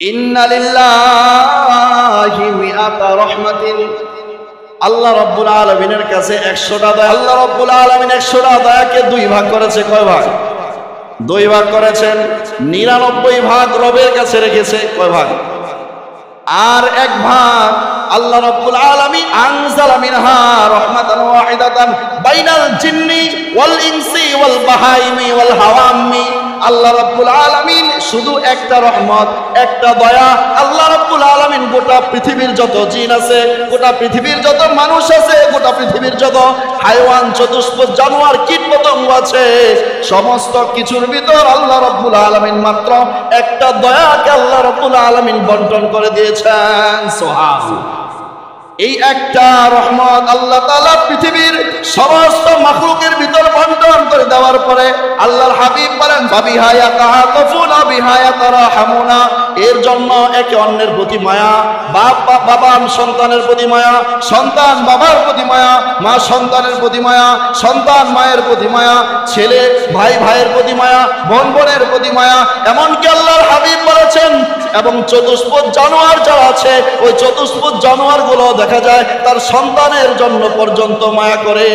ইন্না লিল্লাহি মিআতা রাহমাতিন, আল্লাহ রাব্বুল আলামিনের কাছে 100টা দয়া। আল্লাহ রাব্বুল আলামিন 100টা দয়াকে 2 ভাগ করেছে। কয় ভাগ? 2 ভাগ করেছেন। 99 ভাগ রবের কাছে রেখেছে। কয় ভাগ? আর 1 ভাগ আল্লাহ রাব্বুল আলামিন আনজালা মিনহা রাহমাতান ওয়াহিদাতান বাইনাল জিন্নি ওয়াল ইনসি ওয়াল বাহাইমি ওয়াল হাওয়ামি। আল্লাহ রাব্বুল আলামিন শুধু একটা রহমত, একটা দয়া। আল্লাহ রাব্বুল আলামিন গোটা পৃথিবীর যত জিন আছে, গোটা পৃথিবীর যত মানুষ আছে, গোটা পৃথিবীর যত হাইওয়ান, চতুষ্পদ, জানোয়ার, কীট পতঙ্গ আছে, সমস্ত কিছুর ভিতর আল্লাহ রাব্বুল আলামিন মাত্র একটা দয়াকে আল্লাহ রাব্বুল আলামিন বন্টন করে দিয়েছেন। সুবহানাল্লাহ। এই একটা রহমত আল্লাহ তাআলা পৃথিবীর সমস্ত মাখলুকের ভিতর বন্টন করে দেওয়ার পরে আল্লাহর হাবিব বলেন, ফাবিহা ইয়াতাআতাফুনা বিহা ইয়াতারাহামুনা। এর জন্য একে অন্যের প্রতি মায়া, বাবা সন্তানের প্রতি মায়া, সন্তান বাবার প্রতি মায়া, মা সন্তানের প্রতি মায়া, সন্তান মায়ের প্রতি মায়া, ছেলে ভাই ভাইয়ের প্রতি মায়া, বোন বোনের প্রতি মায়া। এমনকি আল্লাহর হাবিব বলেছেন, এবং চতুষ্পদ জানোয়ার যারা আছে, ওই চতুষ্পদ জানোয়ারগুলো দেখা যায় তার সন্তানের জন্য পর্যন্ত মায়া করে।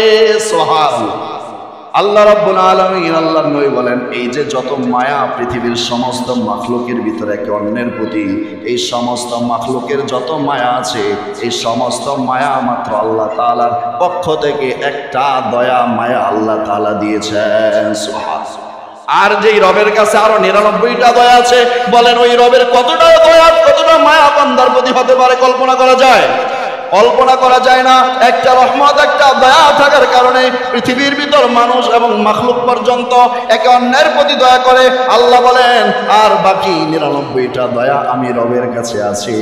সুবহানাল্লাহ। আল্লাহ রাব্বুল আলামিন, আল্লাহর নবী বলেন, এই যে যত মায়া পৃথিবীর সমস্ত মাখলুকের ভিতরে একে অন্যের প্রতি, এই সমস্ত মাখলুকের যত মায়া আছে, এই সমস্ত মায়া মাত্র আল্লাহ তাআলার পক্ষ থেকে একটা দয়া মায়া আল্লাহ তাআলা দিয়েছেন। সুবহানাল্লাহ। আর যেই রবের কাছে আরো 99টা দয়া আছে, বলেন ওই রবের কতটা দয়া, কতটা মায়া বান্দার প্রতি হতে পারে কল্পনা করা যায়? কল্পনা করা যায় না। একটা রহমত, একটা দয়া থাকার কারণে পৃথিবীর ভিতর মানুষ এবং মাখলুক পর্যন্ত একে অন্যের প্রতি দয়া করে। আল্লাহ বলেন, আর বাকি 99টা দয়া আমি রবের কাছে আছে।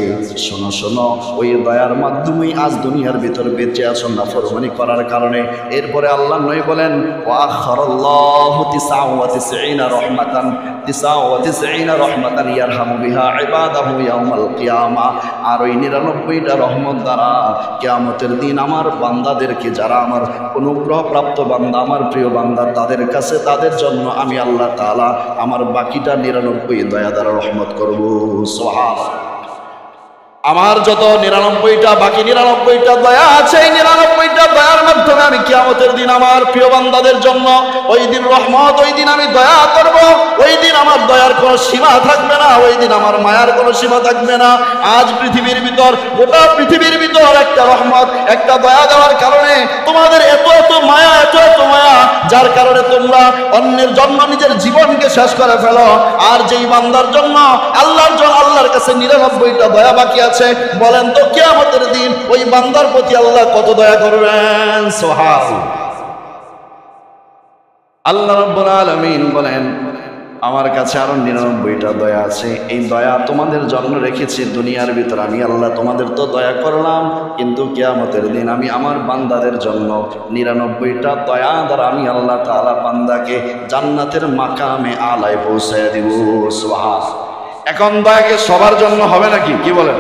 শোনো শোনো, ওই দয়ার মাধ্যমেই আজ দুনিয়ার ভিতর বেঁচে আছো নাফরমানি করার কারণে। এরপরে আল্লাহ নবী বলেন, ওয়াখারাল্লাহু 99 রহমাতান, 99 রহমাতান ইয়ারহামু বিহা ইবাদাহু ইয়াউমাল কিয়ামা। আর ওই 99টা রহমত দ্বারা কিয়ামতের দিন আমার বান্দাদেরকে, যারা আমার অনুগ্রহ প্রাপ্ত বান্দা, আমার প্রিয় বান্দা, তাদের কাছে, তাদের জন্য আমি আল্লাহ তাআলা আমার বাকিটা 99 দয়া দ্বারা রহমত করব। সুবহানাল্লাহ। আমার যত 99টা বাকি 99টা দয়া আছে, এই 99টা দয়ার মাধ্যমে আমি কিয়ামতের দিন আমার প্রিয় বান্দাদের জন্য ওই দিন রহমত, ওই দিন আমি দয়া করব। ওই দিন আমার দয়ার কোনো সীমা থাকবে না, ওই দিন আমার মায়ার কোনো সীমা থাকবে না। আজ পৃথিবীর ভিতর, গোটা পৃথিবীর ভিতর একটা রহমত, একটা দয়া দেওয়ার কারণে তোমাদের এত এত মায়া, এত এত মায়া, যার কারণে তোমরা অন্যের জন্য নিজের জীবনকে শেষ করে ফেলো। আর যেই বান্দার জন্য আল্লাহর কাছে 99টা দয়া বাকি আছে, বলেন তো কিয়ামতের দিন ওই বান্দার প্রতি আল্লাহ কত দয়া করবেন? সুবহানাল্লাহ। আল্লাহ রাব্বুল আলামিন বলেন, আমার কাছে আরো 99টা দয়া আছে। এই দয়া তোমাদের জন্য রেখেছি দুনিয়ার ভিতর। আমি আল্লাহ তোমাদের তো দয়া করলাম, কিন্তু কিয়ামতের দিন আমি আমার বান্দাদের জন্য 99টা দয়া দ্বারা আমি আল্লাহ তাআলা বান্দাকে জান্নাতের মাকামে আলায় পৌঁছায় দিব। সুবহানাল্লাহ। এখন দয়াকে সবার জন্য হবে নাকি? কি বলেন?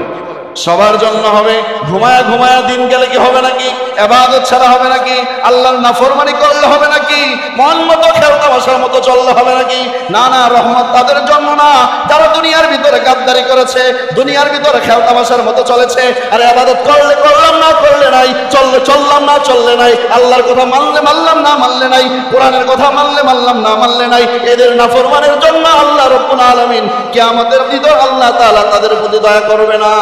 সবার জন্য হবে। ঘুমায়া ঘুমায়া দিন গেলে কি হবে নাকি? ইবাদত ছাড়া হবে নাকি? আল্লাহর নাফরমানি করলে হবে নাকি? মন মতো খেলতামাশার মতো চললে হবে নাকি? না না, রহমত তাদের জন্য না যারা দুনিয়ার ভিতরে গাদ্দারি করেছে, দুনিয়ার ভিতরে খেলতামাশার মতো চলেছে। আর ইবাদত করলে করলাম, না করলে নাই, চললে চললাম, না চললে নাই, আল্লাহর কথা মানলে মানলাম, না মানলে নাই, কোরআনের কথা মানলে মানলাম, না মানলে নাই। এদের নাফরমানের জন্য আল্লাহ রাব্বুল আলামিন কিয়ামতের ভিতর আল্লাহ তাআলা তাদের প্রতি দয়া করবে না।